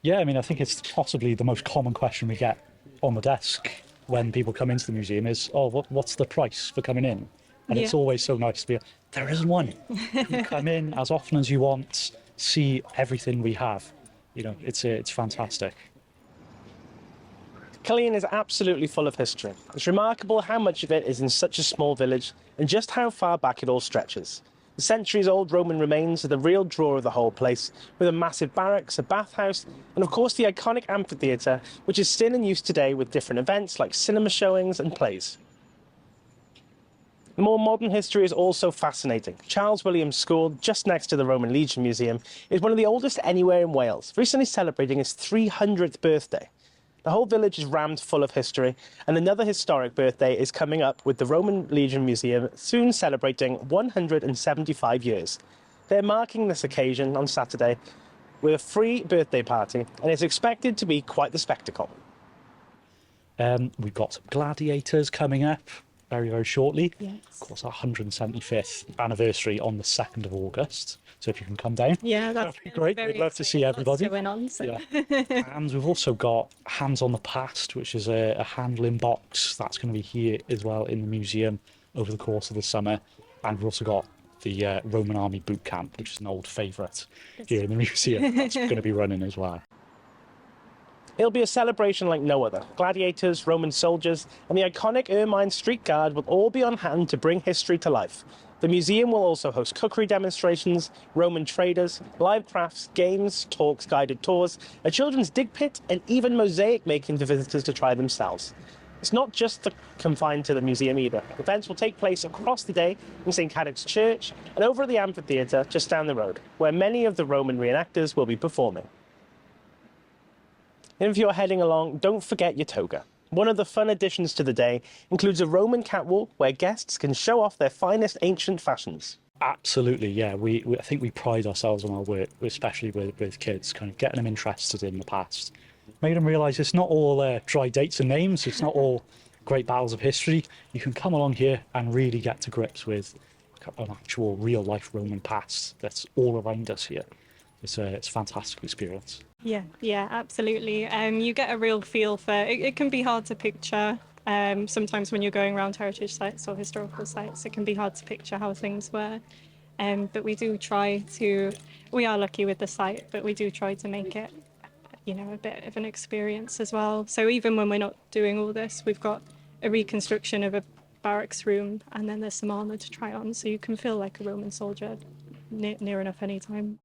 Yeah, I mean, I think it's possibly the most common question we get on the desk when people come into the museum is, oh, what's the price for coming in? And Yeah. it's always so nice to be, there isn't one. You can come in as often as you want, see everything we have. It's fantastic. Caerleon is absolutely full of history. It's remarkable how much of it is in such a small village and just how far back it all stretches. The centuries-old Roman remains are the real draw of the whole place, with a massive barracks, a bathhouse, and of course the iconic amphitheatre, which is still in use today with different events like cinema showings and plays. The more modern history is also fascinating. Charles Williams School, just next to the Roman Legion Museum, is one of the oldest anywhere in Wales, recently celebrating its 300th birthday. The whole village is rammed full of history, and another historic birthday is coming up with the Roman Legion Museum soon celebrating 175 years. They're marking this occasion on Saturday with a free birthday party, and it's expected to be quite the spectacle. We've got some gladiators coming up very, very shortly. Yes. Of course, our 175th anniversary on the 2nd of August. So if you can come down, Yeah, that'd be great. We'd love to see everybody. Going on, so. Yeah. And we've also got Hands on the Past, which is a handling box that's going to be here as well in the museum over the course of the summer. And we've also got the Roman Army Boot Camp, which is an old favourite here in the museum. That's going to be running as well. It'll be a celebration like no other. Gladiators, Roman soldiers, and the iconic Ermine Street Guard will all be on hand to bring history to life. The museum will also host cookery demonstrations, Roman traders, live crafts, games, talks, guided tours, a children's dig pit, and even mosaic making for visitors to try themselves. It's not just confined to the museum either. Events will take place across the day in St. Cardiff's Church and over at the amphitheatre just down the road, where many of the Roman reenactors will be performing. And if you're heading along, don't forget your toga. One of the fun additions to the day includes a Roman catwalk where guests can show off their finest ancient fashions. Absolutely, yeah. I think we pride ourselves on our work, especially with kids, kind of getting them interested in the past. Make them realise it's not all dry dates and names, it's not all great battles of history. You can come along here and really get to grips with an actual real-life Roman past that's all around us here. It's a fantastic experience. Yeah, absolutely. You get a real feel for it. It can be hard to picture. Sometimes when you're going around heritage sites or historical sites, it can be hard to picture how things were. But we are lucky with the site, but we do try to make it, a bit of an experience as well. So even when we're not doing all this, we've got a reconstruction of a barracks room, and then there's some armour to try on, so you can feel like a Roman soldier near enough any time.